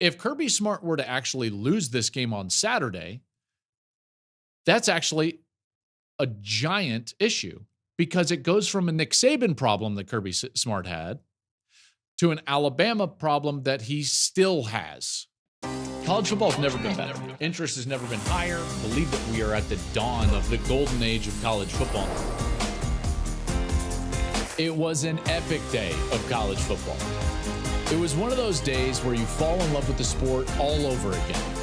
if Kirby Smart were to actually lose this game on Saturday, that's actually a giant issue because it goes from a Nick Saban problem that Kirby Smart had to an Alabama problem that he still has. College football has never been better. Interest has never been higher. I believe that we are at the dawn of the golden age of college football. It was an epic day of college football. It was one of those days where you fall in love with the sport all over again.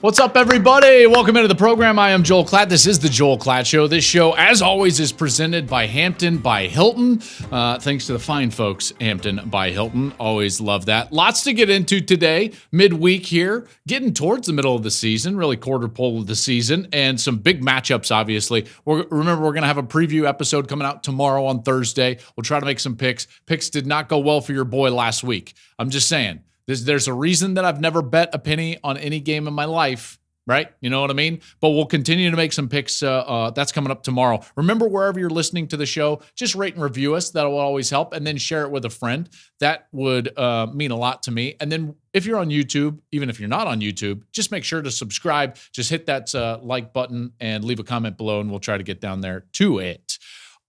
What's up, everybody? Welcome into the program. I am Joel Klatt. This is the Joel Klatt Show. This show, as always, is presented by Hampton by Hilton. Thanks to the fine folks, Hampton by Hilton. Always love that. Lots to get into today. Midweek here, getting towards the middle of the season, really quarter pole of the season, and some big matchups, obviously. Remember, we're going to have a preview episode coming out tomorrow on Thursday. We'll try to make some picks. Picks did not go well for your boy last week. I'm just saying. There's a reason that I've never bet a penny on any game in my life, right? You know what I mean? But we'll continue to make some picks. That's coming up tomorrow. Remember, wherever you're listening to the show, just rate and review us. That will always help. And then share it with a friend. That would mean a lot to me. And then if you're on YouTube, even if you're not on YouTube, just make sure to subscribe. Just hit that like button and leave a comment below, and we'll try to get down there to it.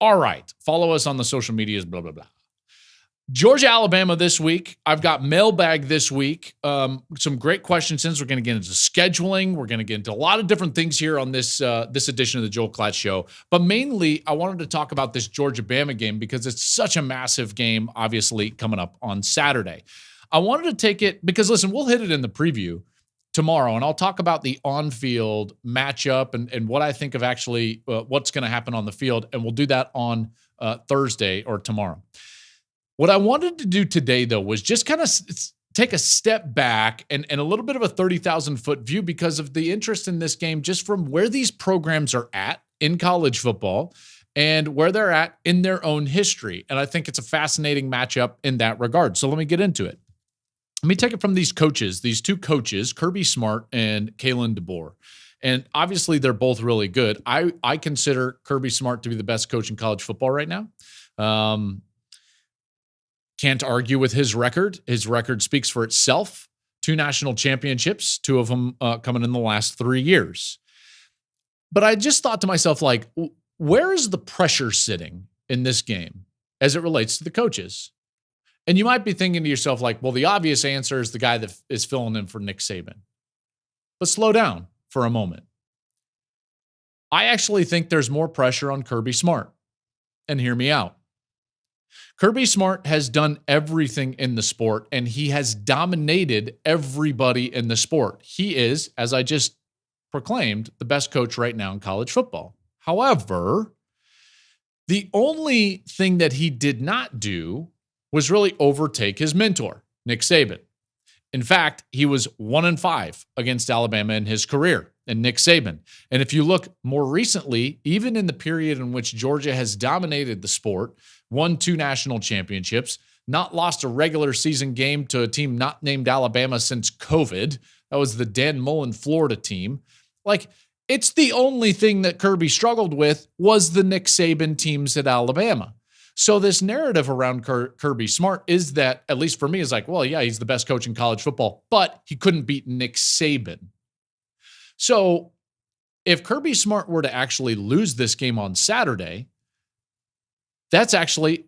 All right. Follow us on the social medias, blah, blah, blah. Georgia, Alabama this week. I've got mailbag this week. Some great questions since we're going to get into scheduling. We're going to get into a lot of different things here on this edition of the Joel Klatt Show. But mainly, I wanted to talk about this Georgia-Bama game because it's such a massive game, obviously, coming up on Saturday. I wanted to take it because, listen, we'll hit it in the preview tomorrow, and I'll talk about the on-field matchup and what I think of actually what's going to happen on the field, and we'll do that on Thursday or tomorrow. What I wanted to do today, though, was just kind of take a step back and a little bit of a 30,000-foot view because of the interest in this game, just from where these programs are at in college football and where they're at in their own history. And I think it's a fascinating matchup in that regard. So let me get into it. Let me take it from these two coaches, Kirby Smart and Kalen DeBoer. And obviously, they're both really good. I consider Kirby Smart to be the best coach in college football right now. Can't argue with his record. His record speaks for itself. 2 national championships, 2 of them coming in the last 3 years. But I just thought to myself, like, where is the pressure sitting in this game as it relates to the coaches? And you might be thinking to yourself, like, well, the obvious answer is the guy that is filling in for Nick Saban. But slow down for a moment. I actually think there's more pressure on Kirby Smart. And hear me out. Kirby Smart has done everything in the sport, and he has dominated everybody in the sport. He is, as I just proclaimed, the best coach right now in college football. However, the only thing that he did not do was really overtake his mentor, Nick Saban. In fact, he was 1-5 against Alabama in his career, and Nick Saban. And if you look more recently, even in the period in which Georgia has dominated the sport, won 2 national championships, not lost a regular season game to a team not named Alabama since COVID. That was the Dan Mullen Florida team. Like, it's the only thing that Kirby struggled with was the Nick Saban teams at Alabama. So this narrative around Kirby Smart is that, at least for me, is like, well, yeah, he's the best coach in college football, but he couldn't beat Nick Saban. So if Kirby Smart were to actually lose this game on Saturday, that's actually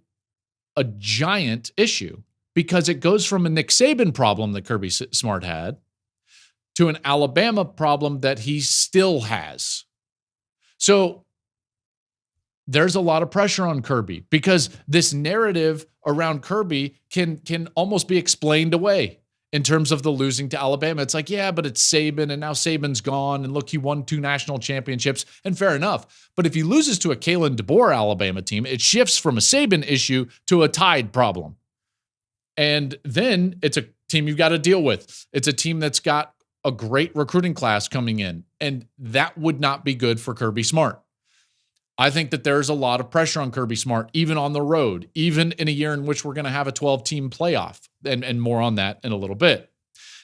a giant issue because it goes from a Nick Saban problem that Kirby Smart had to an Alabama problem that he still has. So there's a lot of pressure on Kirby because this narrative around Kirby can almost be explained away in terms of the losing to Alabama. It's like, yeah, but it's Saban, and now Saban's gone, and look, he won 2 national championships, and fair enough. But if he loses to a Kalen DeBoer Alabama team, it shifts from a Saban issue to a Tide problem. And then it's a team you've got to deal with. It's a team that's got a great recruiting class coming in, and that would not be good for Kirby Smart. I think that there's a lot of pressure on Kirby Smart, even on the road, even in a year in which we're going to have a 12-team playoff, and more on that in a little bit.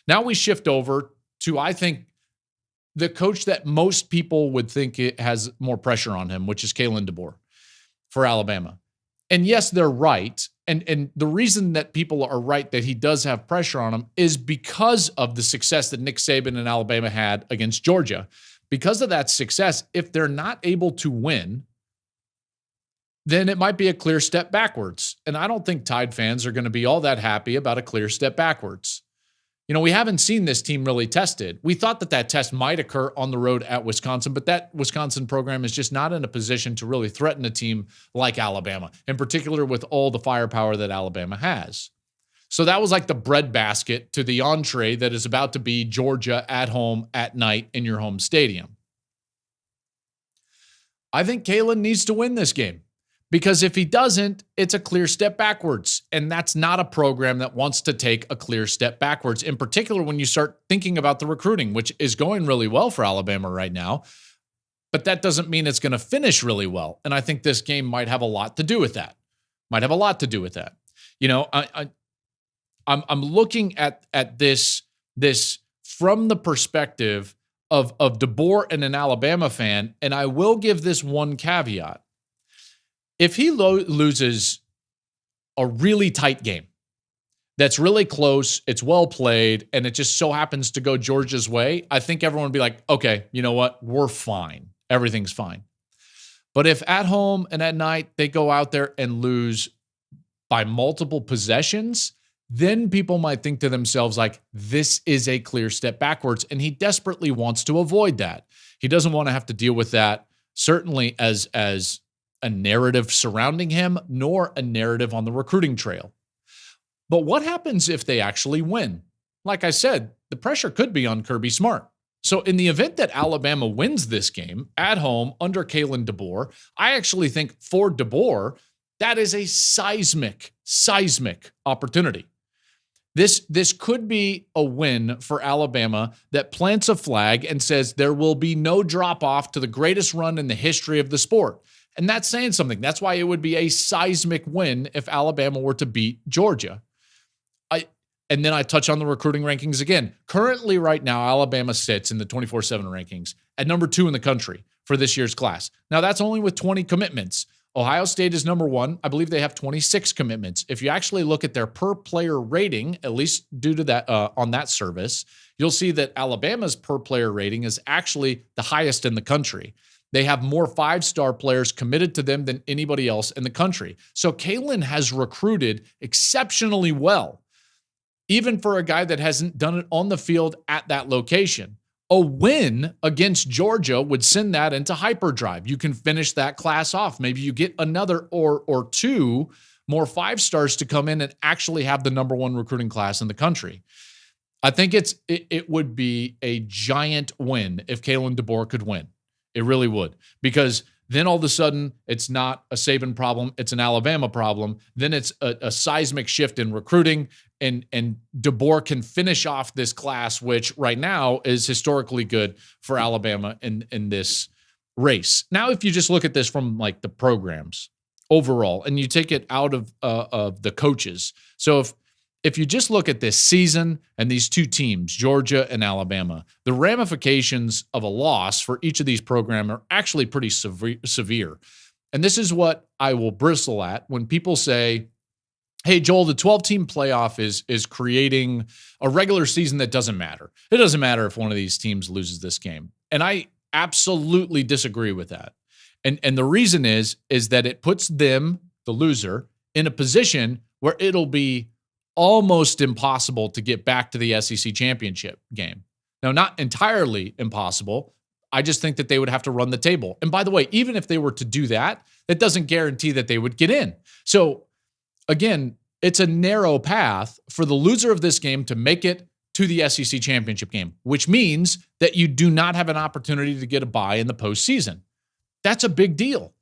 Now we shift over to, I think, the coach that most people would think it has more pressure on him, which is Kalen DeBoer for Alabama. And yes, they're right. And the reason that people are right that he does have pressure on him is because of the success that Nick Saban and Alabama had against Georgia. Because of that success, if they're not able to win, then it might be a clear step backwards. And I don't think Tide fans are going to be all that happy about a clear step backwards. You know, we haven't seen this team really tested. We thought that that test might occur on the road at Wisconsin, but that Wisconsin program is just not in a position to really threaten a team like Alabama, in particular with all the firepower that Alabama has. So that was like the breadbasket to the entree that is about to be Georgia at home at night in your home stadium. I think Kalen needs to win this game. Because if he doesn't, it's a clear step backwards. And that's not a program that wants to take a clear step backwards, in particular when you start thinking about the recruiting, which is going really well for Alabama right now. But that doesn't mean it's going to finish really well. And I think this game might have a lot to do with that. You know, I'm looking at this from the perspective of DeBoer and an Alabama fan, and I will give this one caveat. If he loses a really tight game that's really close, it's well played, and it just so happens to go Georgia's way, I think everyone would be like, okay, you know what? We're fine. Everything's fine. But if at home and at night they go out there and lose by multiple possessions, then people might think to themselves like, this is a clear step backwards, and he desperately wants to avoid that. He doesn't want to have to deal with that, certainly as a narrative surrounding him, nor a narrative on the recruiting trail. But what happens if they actually win? Like I said, the pressure could be on Kirby Smart. So in the event that Alabama wins this game at home under Kalen DeBoer, I actually think for DeBoer, that is a seismic opportunity. This could be a win for Alabama that plants a flag and says there will be no drop off to the greatest run in the history of the sport. And that's saying something. That's why it would be a seismic win if Alabama were to beat Georgia. And then I touch on the recruiting rankings again. Currently, right now, Alabama sits in the 24/7 rankings at number 2 in the country for this year's class. Now, that's only with 20 commitments. Ohio State is number 1. I believe they have 26 commitments. If you actually look at their per player rating, at least due to that on that service, you'll see that Alabama's per player rating is actually the highest in the country. They have more 5-star players committed to them than anybody else in the country. So Kalen has recruited exceptionally well, even for a guy that hasn't done it on the field at that location. A win against Georgia would send that into hyperdrive. You can finish that class off. Maybe you get another or two more 5-stars to come in and actually have the number 1 recruiting class in the country. I think it would be a giant win if Kalen DeBoer could win. It really would, because then all of a sudden it's not a Saban problem, it's an Alabama problem. Then it's a seismic shift in recruiting, and DeBoer can finish off this class, which right now is historically good for Alabama in this race. Now, if you just look at this from like the programs overall, and you take it out of the coaches, so if you just look at this season and these two teams, Georgia and Alabama, the ramifications of a loss for each of these programs are actually pretty severe. And this is what I will bristle at when people say, hey, Joel, the 12-team playoff is creating a regular season that doesn't matter. It doesn't matter if one of these teams loses this game. And I absolutely disagree with that. And the reason is that it puts them, the loser, in a position where it'll be almost impossible to get back to the SEC championship game. Now, not entirely impossible. I just think that they would have to run the table. And by the way, even if they were to do that, that doesn't guarantee that they would get in. So again, it's a narrow path for the loser of this game to make it to the SEC championship game, which means that you do not have an opportunity to get a bye in the postseason. That's a big deal.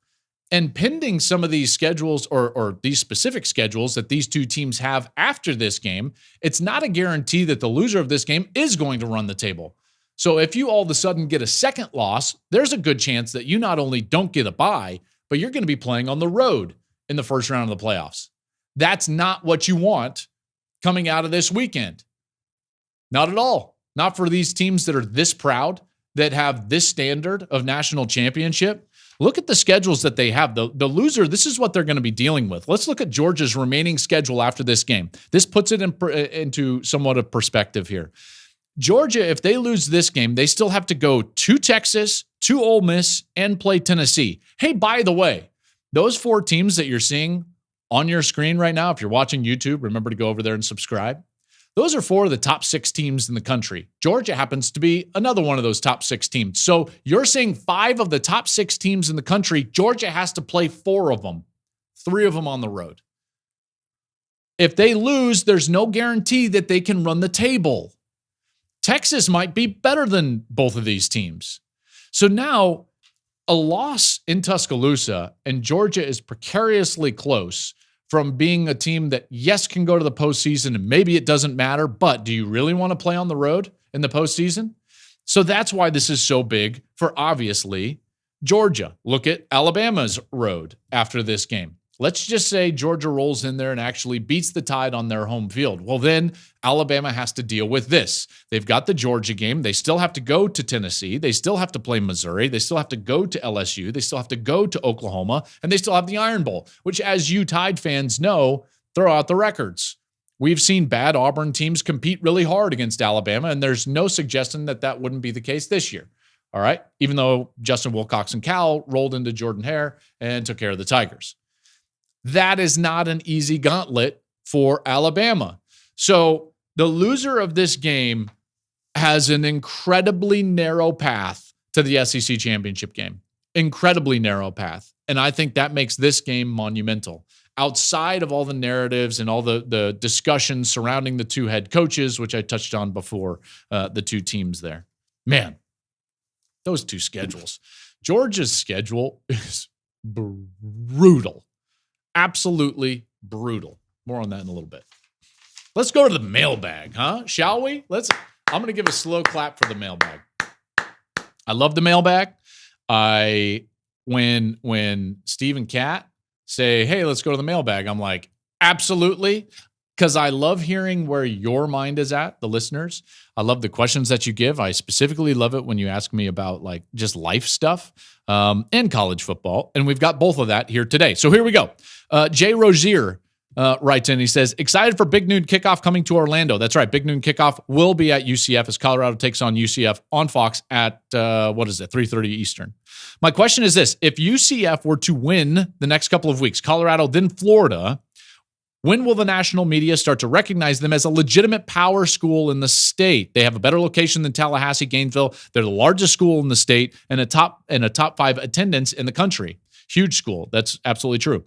And pending some of these schedules or these specific schedules that these two teams have after this game, it's not a guarantee that the loser of this game is going to run the table. So if you all of a sudden get a second loss, there's a good chance that you not only don't get a bye, but you're going to be playing on the road in the first round of the playoffs. That's not what you want coming out of this weekend. Not at all. Not for these teams that are this proud, that have this standard of national championship. Look at the schedules that they have. The loser, this is what they're going to be dealing with. Let's look at Georgia's remaining schedule after this game. This puts it into somewhat of perspective here. Georgia, if they lose this game, they still have to go to Texas, to Ole Miss, and play Tennessee. Hey, by the way, those 4 teams that you're seeing on your screen right now, if you're watching YouTube, remember to go over there and subscribe. Those are 4 of the top 6 teams in the country. Georgia happens to be another one of those top 6 teams. So you're seeing 5 of the top 6 teams in the country. Georgia has to play 4 of them, 3 of them on the road. If they lose, there's no guarantee that they can run the table. Texas might be better than both of these teams. So now a loss in Tuscaloosa and Georgia is precariously close from being a team that, yes, can go to the postseason and maybe it doesn't matter, but do you really want to play on the road in the postseason? So that's why this is so big for, obviously, Georgia. Look at Alabama's road after this game. Let's just say Georgia rolls in there and actually beats the Tide on their home field. Well, then Alabama has to deal with this. They've got the Georgia game. They still have to go to Tennessee. They still have to play Missouri. They still have to go to LSU. They still have to go to Oklahoma. And they still have the Iron Bowl, which, as you Tide fans know, throw out the records. We've seen bad Auburn teams compete really hard against Alabama, and there's no suggestion that that wouldn't be the case this year. All right? Even though Justin Wilcox and Cal rolled into Jordan-Hare and took care of the Tigers. That is not an easy gauntlet for Alabama. So the loser of this game has an incredibly narrow path to the SEC championship game. Incredibly narrow path. And I think that makes this game monumental. Outside of all the narratives and all the discussions surrounding the 2 head coaches, which I touched on before, the 2 teams there. Man, those 2 schedules. Georgia's schedule is brutal. Absolutely brutal. More on that in a little bit. Let's go to the mailbag, huh? Shall we? I'm going to give a slow clap for the mailbag. I love the mailbag. When Steve and Klatt say, hey, let's go to the mailbag, I'm like, absolutely. Because I love hearing where your mind is at, the listeners. I love the questions that you give. I specifically love it when you ask me about like just life stuff and college football. And we've got both of that here today. So here we go. Jay Rozier writes in. He says, excited for Big Noon Kickoff coming to Orlando. That's right. Big Noon Kickoff will be at UCF as Colorado takes on UCF on Fox at, 3:30 Eastern. My question is this. If UCF were to win the next couple of weeks, Colorado, then Florida, when will the national media start to recognize them as a legitimate power school in the state? They have a better location than Tallahassee, Gainesville. They're the largest school in the state and a top 5 attendance in the country. Huge school. That's absolutely true.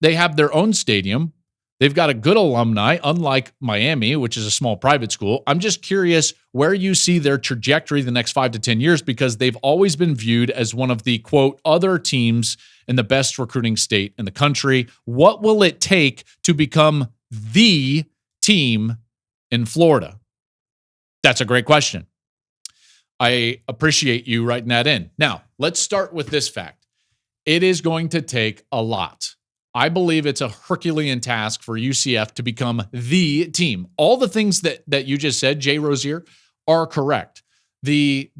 They have their own stadium. They've got a good alumni, unlike Miami, which is a small private school. I'm just curious where you see their trajectory the next 5 to 10 years, because they've always been viewed as one of the, quote, other teams in the best recruiting state in the country. What will it take to become the team in Florida? That's a great question. I appreciate you writing that in. Now, let's start with this fact. It is going to take a lot. I believe it's a Herculean task for UCF to become the team. All the things that you just said, Jay Rozier, are correct. The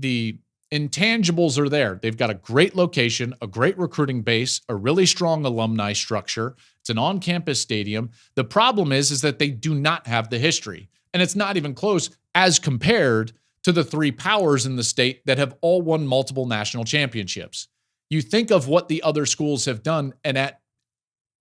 intangibles are there. They've got a great location, a great recruiting base, a really strong alumni structure. It's an on-campus stadium. The problem is that they do not have the history. And it's not even close as compared to the 3 powers in the state that have all won multiple national championships. You think of what the other schools have done, and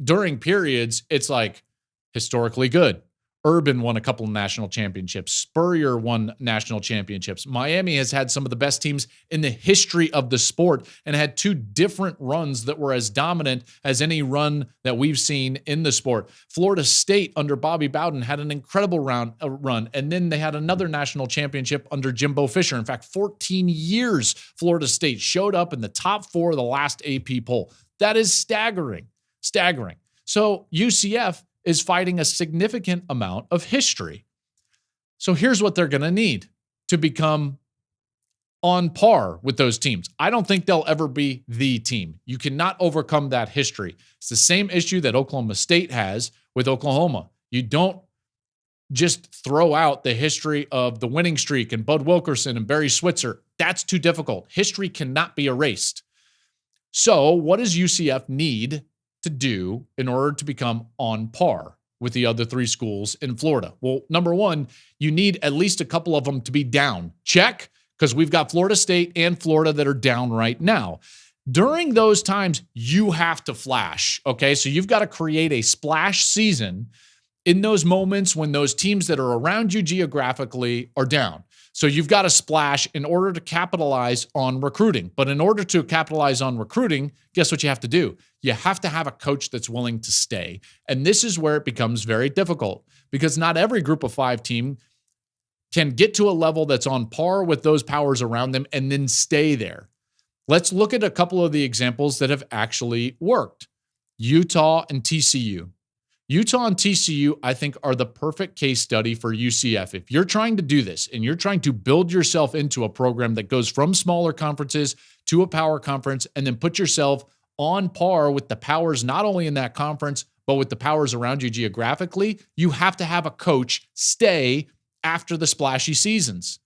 during periods, it's like historically good. Urban won a couple of national championships. Spurrier won national championships. Miami has had some of the best teams in the history of the sport and had 2 different runs that were as dominant as any run that we've seen in the sport. Florida State under Bobby Bowden had an incredible run, and then they had another national championship under Jimbo Fisher. In fact, 14 years Florida State showed up in the top 4 of the last AP poll. That is staggering. Staggering. So UCF is fighting a significant amount of history. So here's what they're going to need to become on par with those teams. I don't think they'll ever be the team. You cannot overcome that history. It's the same issue that Oklahoma State has with Oklahoma. You don't just throw out the history of the winning streak and Bud Wilkerson and Barry Switzer. That's too difficult. History cannot be erased. So what does UCF need to do in order to become on par with the other three schools in Florida? Well, number one, you need at least a couple of them to be down. Check, because we've got Florida State and Florida that are down right now. During those times, you have to flash, okay? So you've got to create a splash season in those moments when those teams that are around you geographically are down. So you've got to splash in order to capitalize on recruiting. But in order to capitalize on recruiting, guess what you have to do? You have to have a coach that's willing to stay. And this is where it becomes very difficult because not every group of five team can get to a level that's on par with those powers around them and then stay there. Let's look at a couple of the examples that have actually worked. Utah and TCU. Utah and TCU, I think, are the perfect case study for UCF. If you're trying to do this and you're trying to build yourself into a program that goes from smaller conferences to a power conference and then put yourself on par with the powers not only in that conference, but with the powers around you geographically, you have to have a coach stay after the splashy seasons.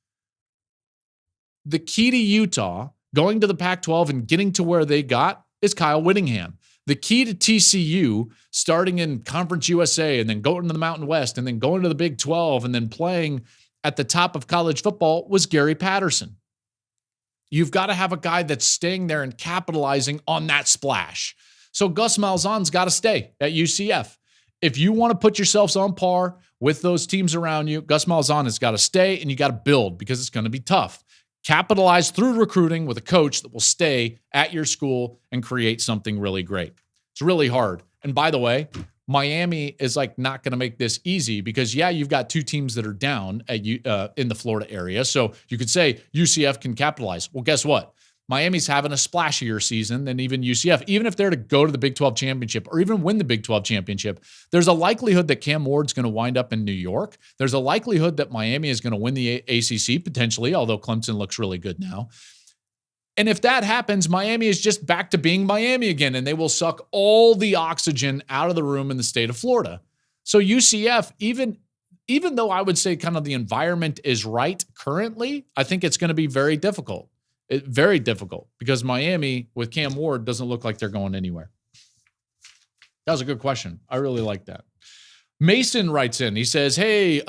The key to Utah going to the Pac-12 and getting to where they got is Kyle Whittingham. The key to TCU starting in Conference USA and then going to the Mountain West and then going to the Big 12 and then playing at the top of college football was Gary Patterson. You've got to have a guy that's staying there and capitalizing on that splash. So Gus Malzahn's got to stay at UCF. If you want to put yourselves on par with those teams around you, Gus Malzahn has got to stay and you got to build because it's going to be tough. Capitalize through recruiting with a coach that will stay at your school and create something really great. It's really hard. And by the way, Miami is not going to make this easy because, you've got two teams that are down in the Florida area. So you could say UCF can capitalize. Well, guess what? Miami's having a splashier season than even UCF. Even if they're to go to the Big 12 championship or even win the Big 12 championship, there's a likelihood that Cam Ward's going to wind up in New York. There's a likelihood that Miami is going to win the ACC potentially, although Clemson looks really good now. And if that happens, Miami is just back to being Miami again, and they will suck all the oxygen out of the room in the state of Florida. So UCF, even though I would say kind of the environment is right currently, I think it's going to be very difficult. Very difficult because Miami with Cam Ward doesn't look like they're going anywhere. That was a good question. I really like that. Mason writes in. He says, hey,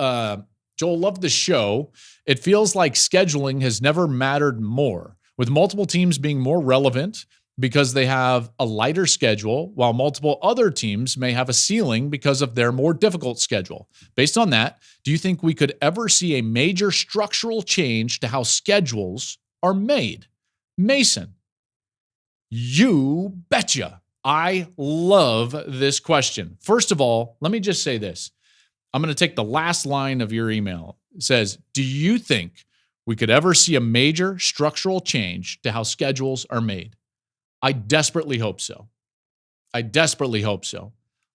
Joel, love the show. It feels like scheduling has never mattered more, with multiple teams being more relevant because they have a lighter schedule, while multiple other teams may have a ceiling because of their more difficult schedule. Based on that, do you think we could ever see a major structural change to how schedules are made? Mason, you betcha. I love this question. First of all, let me just say this. I'm going to take the last line of your email. It says, do you think we could ever see a major structural change to how schedules are made? I desperately hope so. I desperately hope so.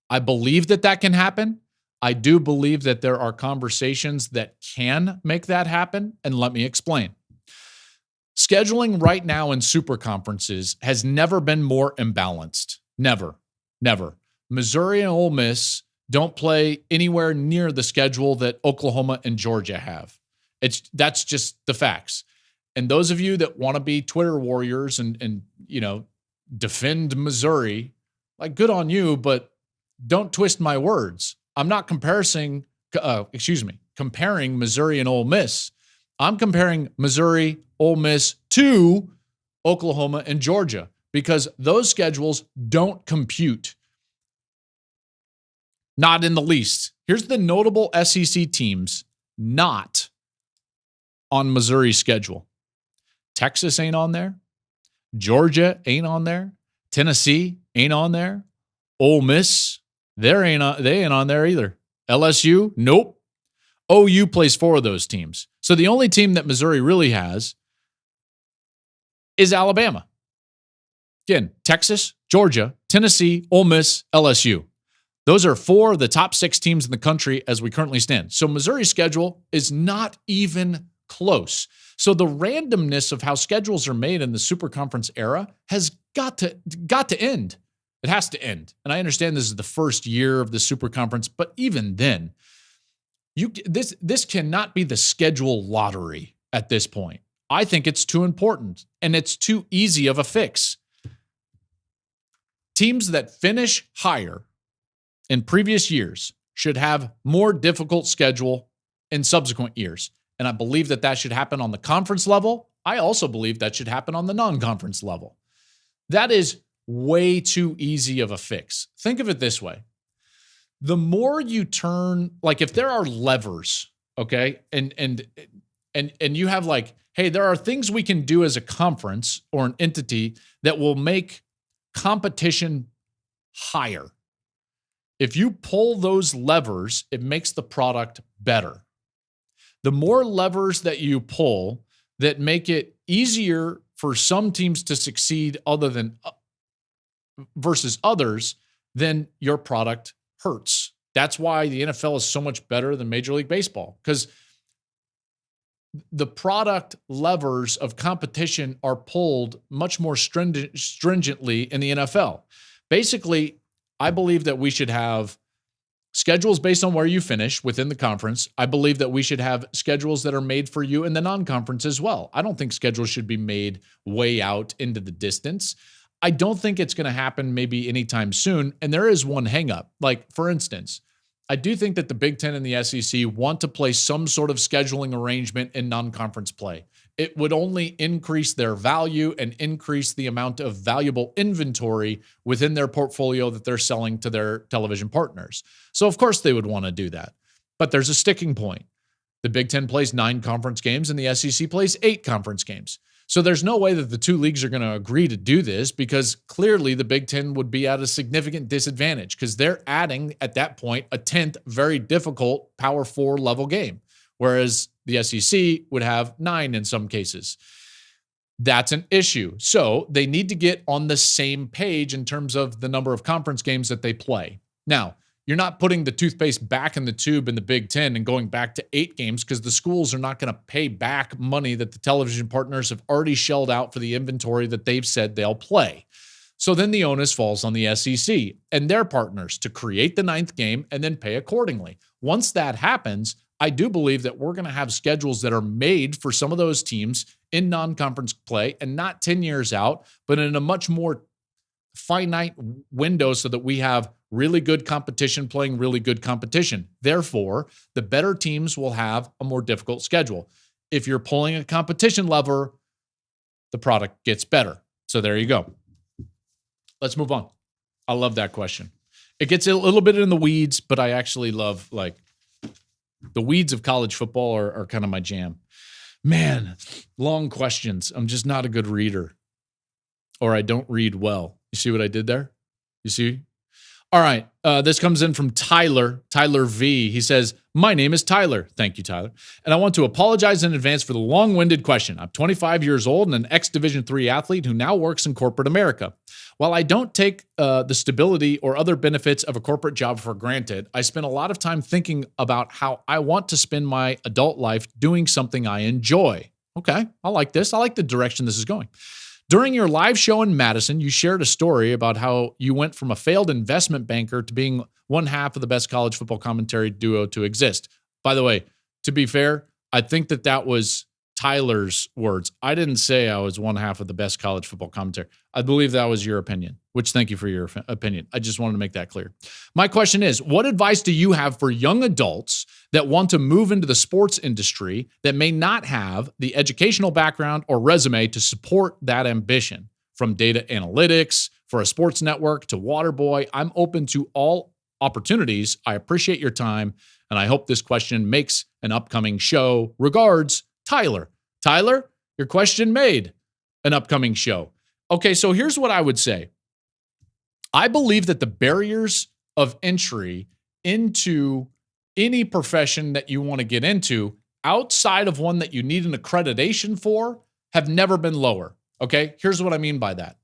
I believe that can happen. I do believe that there are conversations that can make that happen. And let me explain. Scheduling right now in super conferences has never been more imbalanced. Never. Missouri and Ole Miss don't play anywhere near the schedule that Oklahoma and Georgia have. That's just the facts. And those of you that want to be Twitter warriors and defend Missouri, good on you, but don't twist my words. I'm not comparing Missouri and Ole Miss. I'm comparing Missouri, Ole Miss to Oklahoma and Georgia because those schedules don't compute. Not in the least. Here's the notable SEC teams not on Missouri's schedule. Texas ain't on there. Georgia ain't on there. Tennessee ain't on there. Ole Miss, they ain't on there either. LSU, nope. OU plays 4 of those teams. So the only team that Missouri really has is Alabama. Again, Texas, Georgia, Tennessee, Ole Miss, LSU. Those are 4 of the top 6 teams in the country as we currently stand. So Missouri's schedule is not even close. So the randomness of how schedules are made in the Super Conference era has got to end. It has to end. And I understand this is the first year of the Super Conference, but even then, this cannot be the schedule lottery at this point. I think it's too important and it's too easy of a fix. Teams that finish higher in previous years should have more difficult schedule in subsequent years. And I believe that that should happen on the conference level. I also believe that should happen on the non-conference level. That is way too easy of a fix. Think of it this way. The more you turn, like if there are levers, okay, and you have like, hey, there are things we can do as a conference or an entity that will make competition higher. If you pull those levers, it makes the product better. The more levers that you pull that make it easier for some teams to succeed versus others, then your product hurts. That's why the NFL is so much better than Major League Baseball, because the product levers of competition are pulled much more stringently in the NFL. Basically, I believe that we should have schedules based on where you finish within the conference. I believe that we should have schedules that are made for you in the non-conference as well. I don't think schedules should be made way out into the distance. I don't think it's going to happen maybe anytime soon. And there is one hang-up. Like, for instance, I do think that the Big Ten and the SEC want to play some sort of scheduling arrangement in non-conference play. It would only increase their value and increase the amount of valuable inventory within their portfolio that they're selling to their television partners. So, of course, they would want to do that. But there's a sticking point. The Big Ten plays 9 conference games and the SEC plays 8 conference games. So there's no way that the two leagues are going to agree to do this, because clearly the Big Ten would be at a significant disadvantage because they're adding at that point a 10th very difficult Power 4 level game, whereas the SEC would have 9 in some cases. That's an issue. So they need to get on the same page in terms of the number of conference games that they play. Now, you're not putting the toothpaste back in the tube in the Big Ten and going back to 8 games, because the schools are not going to pay back money that the television partners have already shelled out for the inventory that they've said they'll play. So then the onus falls on the SEC and their partners to create the 9th game and then pay accordingly. Once that happens, I do believe that we're going to have schedules that are made for some of those teams in non-conference play, and not 10 years out, but in a much more finite window, so that we have really good competition playing really good competition. Therefore, the better teams will have a more difficult schedule. If you're pulling a competition lever, the product gets better. So there you go. Let's move on. I love that question. It gets a little bit in the weeds, but I actually love, like, the weeds of college football are kind of my jam. Man, long questions. I'm just not a good reader, or I don't read well. You see what I did there? You see? All right. This comes in from Tyler V. He says, "My name is Tyler." Thank you, Tyler. "And I want to apologize in advance for the long-winded question. I'm 25 years old and an ex-Division III athlete who now works in corporate America. While I don't take the stability or other benefits of a corporate job for granted, I spend a lot of time thinking about how I want to spend my adult life doing something I enjoy." Okay, I like this. I like the direction this is going. "During your live show in Madison, you shared a story about how you went from a failed investment banker to being one half of the best college football commentary duo to exist." By the way, to be fair, I think that was Tyler's words. I didn't say I was one half of the best college football commentary. I believe that was your opinion, which thank you for your opinion. I just wanted to make that clear. My question is, what advice do you have for young adults that want to move into the sports industry that may not have the educational background or resume to support that ambition? From data analytics for a sports network to Waterboy, I'm open to all opportunities. I appreciate your time, and I hope this question makes an upcoming show. Regards, Tyler. Tyler, your question made an upcoming show. Okay, so here's what I would say. I believe that the barriers of entry into any profession that you want to get into, outside of one that you need an accreditation for, have never been lower. Okay, here's what I mean by that.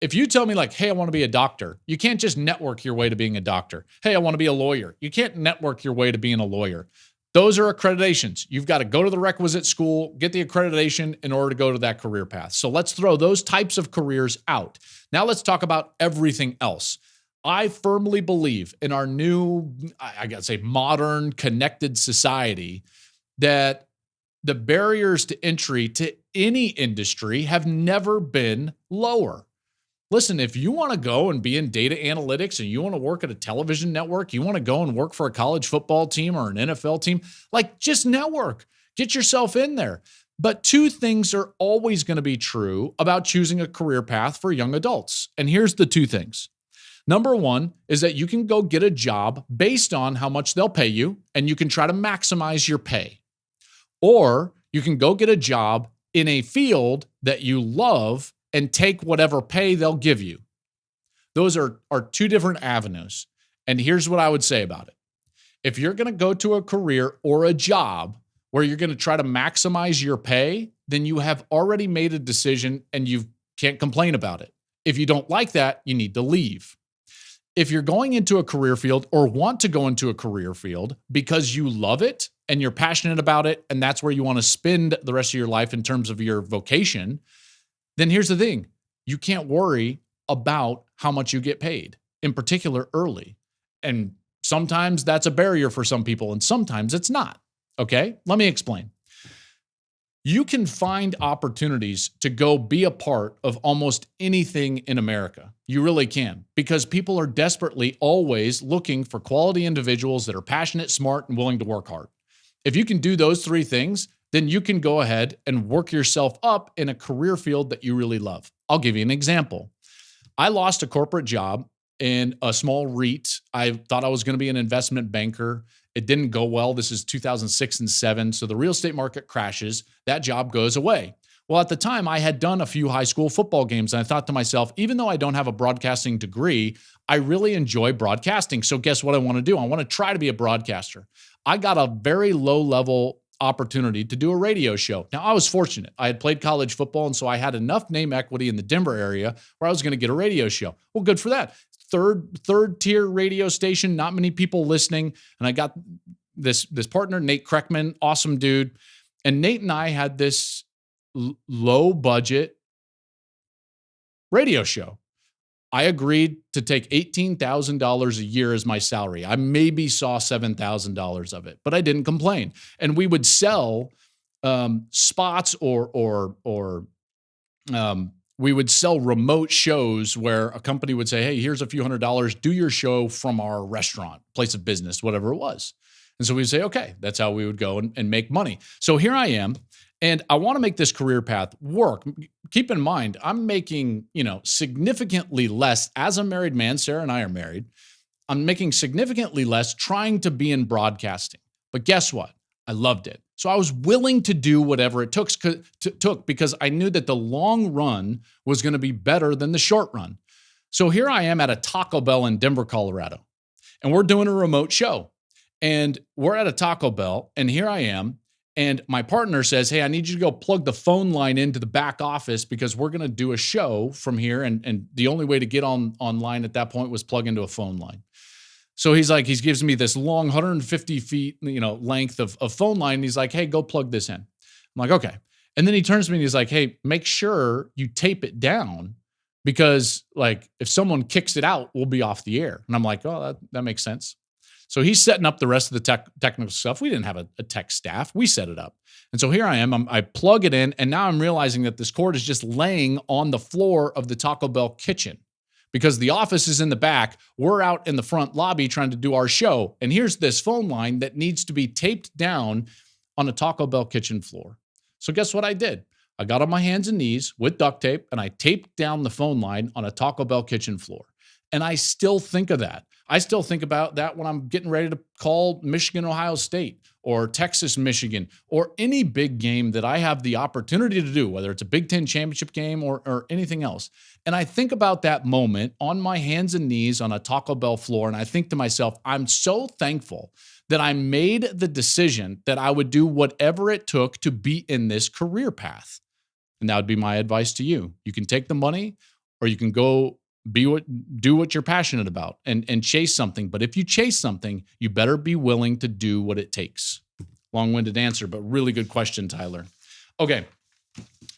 If you tell me, like, hey, I want to be a doctor, you can't just network your way to being a doctor. Hey, I want to be a lawyer. You can't network your way to being a lawyer. Those are accreditations. You've got to go to the requisite school, get the accreditation in order to go to that career path. So let's throw those types of careers out. Now let's talk about everything else. I firmly believe in our new, I gotta say, modern, connected society, that the barriers to entry to any industry have never been lower. Listen, if you want to go and be in data analytics and you want to work at a television network, you want to go and work for a college football team or an NFL team, like just network, get yourself in there. But two things are always going to be true about choosing a career path for young adults. And here's the two things. Number one is that you can go get a job based on how much they'll pay you, and you can try to maximize your pay. Or you can go get a job in a field that you love and take whatever pay they'll give you. Those are two different avenues. And here's what I would say about it. If you're going to go to a career or a job where you're going to try to maximize your pay, then you have already made a decision and you can't complain about it. If you don't like that, you need to leave. If you're going into a career field or want to go into a career field because you love it and you're passionate about it, and that's where you want to spend the rest of your life in terms of your vocation, then here's the thing. You can't worry about how much you get paid, in particular early. And sometimes that's a barrier for some people, and sometimes it's not. Okay? Let me explain. You can find opportunities to go be a part of almost anything in America. You really can, because people are desperately always looking for quality individuals that are passionate, smart, and willing to work hard. If you can do those three things, then you can go ahead and work yourself up in a career field that you really love. I'll give you an example. I lost a corporate job in a small REIT. I thought I was going to be an investment banker. It didn't go well. This is 2006 and 2007. So the real estate market crashes. That job goes away. Well, at the time, I had done a few high school football games. And I thought to myself, even though I don't have a broadcasting degree, I really enjoy broadcasting. So guess what I want to do? I want to try to be a broadcaster. I got a very low-level opportunity to do a radio show. Now, I was fortunate. I had played college football, and so I had enough name equity in the Denver area where I was going to get a radio show. Well, good for that. Third tier radio station, not many people listening. And I got this partner, Nate Kreckman, awesome dude. And Nate and I had this low budget radio show. I agreed to take $18,000 a year as my salary. I maybe saw $7,000 of it, but I didn't complain. And we would sell spots or we would sell remote shows where a company would say, hey, here's a few $100, do your show from our restaurant, place of business, whatever it was. And so we'd say, okay, that's how we would go and make money. So here I am, and I want to make this career path work. Keep in mind, I'm making, significantly less as a married man. Sarah and I are married. I'm making significantly less trying to be in broadcasting. But guess what? I loved it. So I was willing to do whatever it took because I knew that the long run was going to be better than the short run. So here I am at a Taco Bell in Denver, Colorado, and we're doing a remote show. And we're at a Taco Bell, and here I am, and my partner says, hey, I need you to go plug the phone line into the back office because we're going to do a show from here, and the only way to get online at that point was plug into a phone line. So he gives me this long 150 feet, length of phone line. And he's like, hey, go plug this in. I'm like, okay. And then he turns to me and he's like, hey, make sure you tape it down because if someone kicks it out, we'll be off the air. And I'm like, oh, that makes sense. So he's setting up the rest of the technical stuff. We didn't have a tech staff. We set it up. And so here I am. I plug it in. And now I'm realizing that this cord is just laying on the floor of the Taco Bell kitchen. Because the office is in the back, we're out in the front lobby trying to do our show. And here's this phone line that needs to be taped down on a Taco Bell kitchen floor. So guess what I did? I got on my hands and knees with duct tape and I taped down the phone line on a Taco Bell kitchen floor. And I still think of that. I still think about that when I'm getting ready to call Michigan, Ohio State or Texas, Michigan, or any big game that I have the opportunity to do, whether it's a Big Ten championship game or anything else. And I think about that moment on my hands and knees on a Taco Bell floor. And I think to myself, I'm so thankful that I made the decision that I would do whatever it took to be in this career path. And that would be my advice to you. You can take the money or you can go do what you're passionate about and chase something. But if you chase something, you better be willing to do what it takes. Long-winded answer, but really good question, Tyler. Okay,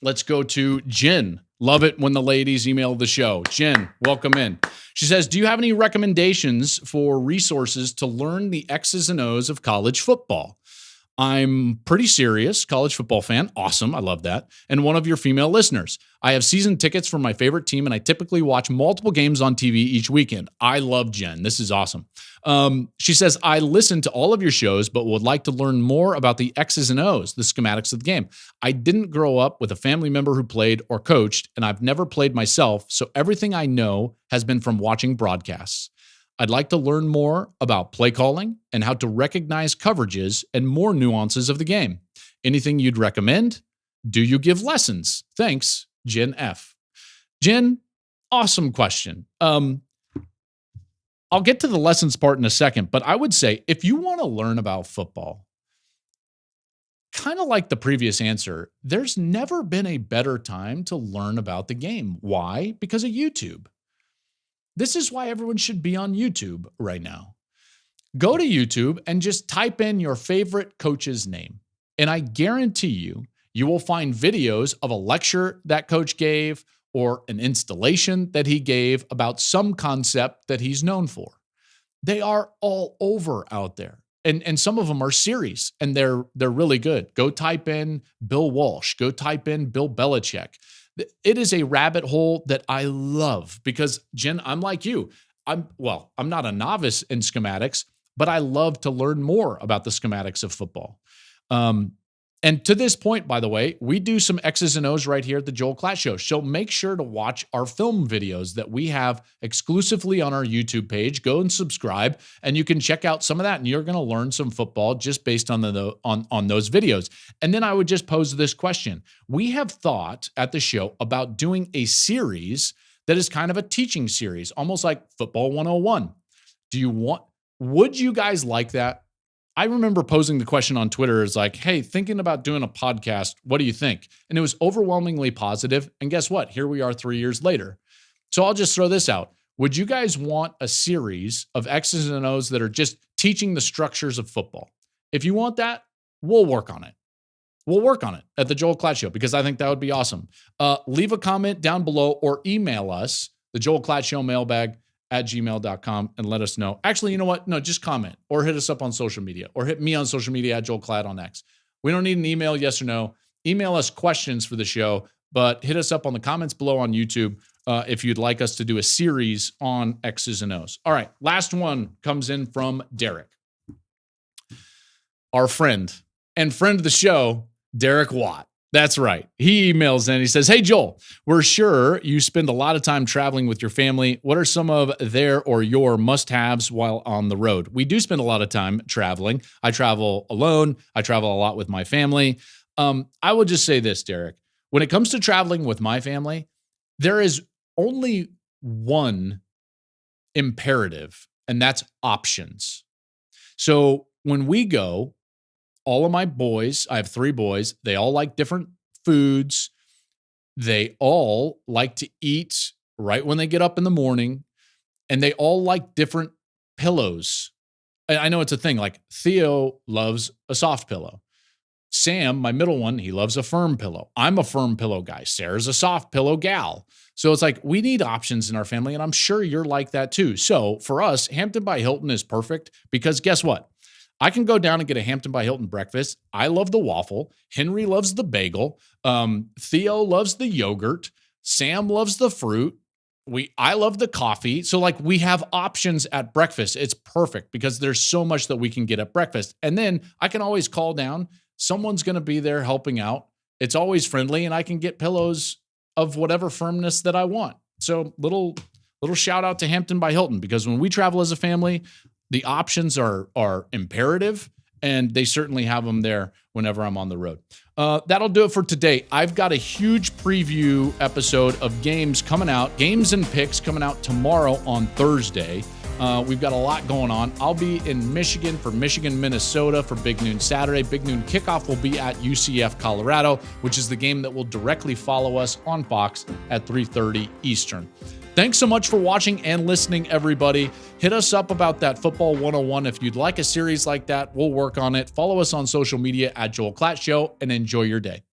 let's go to Jen. Love it when the ladies email the show. Jen, welcome in. She says, do you have any recommendations for resources to learn the X's and O's of college football? I'm pretty serious, college football fan. Awesome. I love that. And one of your female listeners. I have season tickets for my favorite team, and I typically watch multiple games on TV each weekend. I love Jen. This is awesome. She says, I listen to all of your shows, but would like to learn more about the X's and O's, the schematics of the game. I didn't grow up with a family member who played or coached, and I've never played myself, so everything I know has been from watching broadcasts. I'd like to learn more about play calling and how to recognize coverages and more nuances of the game. Anything you'd recommend? Do you give lessons? Thanks, Jen F. Jen, awesome question. I'll get to the lessons part in a second, but I would say if you want to learn about football, kind of like the previous answer, there's never been a better time to learn about the game. Why? Because of YouTube. This is why everyone should be on YouTube right now. Go to YouTube and just type in your favorite coach's name. And I guarantee you will find videos of a lecture that coach gave or an installation that he gave about some concept that he's known for. They are all over out there. And some of them are series, and they're really good. Go type in Bill Walsh. Go type in Bill Belichick. It is a rabbit hole that I love because, Jen, I'm like you. I'm not a novice in schematics, but I love to learn more about the schematics of football. And to this point, by the way, we do some X's and O's right here at the Joel Klatt Show. So make sure to watch our film videos that we have exclusively on our YouTube page. Go and subscribe, and you can check out some of that, and you're going to learn some football just based on on those videos. And then I would just pose this question. We have thought at the show about doing a series that is kind of a teaching series, almost like Football 101. Would you guys like that? I remember posing the question on Twitter as like, hey, thinking about doing a podcast, what do you think? And it was overwhelmingly positive. And guess what? Here we are 3 years later. So I'll just throw this out. Would you guys want a series of X's and O's that are just teaching the structures of football? If you want that, we'll work on it. We'll work on it at the Joel Klatt Show because I think that would be awesome. Leave a comment down below or email us, the Joel Klatt Show mailbag @gmail.com, and let us know. Actually, you know what? No, just comment or hit us up on social media or hit me on social media @Joel Klatt on X. We don't need an email, yes or no. Email us questions for the show, but hit us up on the comments below on YouTube if you'd like us to do a series on X's and O's. All right, last one comes in from Derek, our friend and friend of the show, Derek Watt. That's right. He emails in. He says, hey, Joel, we're sure you spend a lot of time traveling with your family. What are some of their or your must-haves while on the road? We do spend a lot of time traveling. I travel alone. I travel a lot with my family. I would just say this, Derek. When it comes to traveling with my family, there is only one imperative, and that's options. So when we go, all of my boys, I have 3 boys, they all like different foods. They all like to eat right when they get up in the morning, and they all like different pillows. I know it's a thing, like Theo loves a soft pillow. Sam, my middle one, he loves a firm pillow. I'm a firm pillow guy. Sarah's a soft pillow gal. So it's like we need options in our family, and I'm sure you're like that too. So for us, Hampton by Hilton is perfect because guess what? I can go down and get a Hampton by Hilton breakfast. I love the waffle. Henry loves the bagel. Theo loves the yogurt. Sam loves the fruit. I love the coffee. So like we have options at breakfast. It's perfect because there's so much that we can get at breakfast. And then I can always call down. Someone's going to be there helping out. It's always friendly, and I can get pillows of whatever firmness that I want. So little shout out to Hampton by Hilton because when we travel as a family, the options are imperative, and they certainly have them there whenever I'm on the road. That'll do it for today. I've got a huge preview episode of games coming out, games and picks coming out tomorrow on Thursday. We've got a lot going on. I'll be in Michigan for Michigan, Minnesota for Big Noon Saturday. Big Noon Kickoff will be at UCF, Colorado, which is the game that will directly follow us on Fox at 3:30 Eastern. Thanks so much for watching and listening, everybody. Hit us up about that Football 101. If you'd like a series like that, we'll work on it. Follow us on social media @Joel Klatt Show and enjoy your day.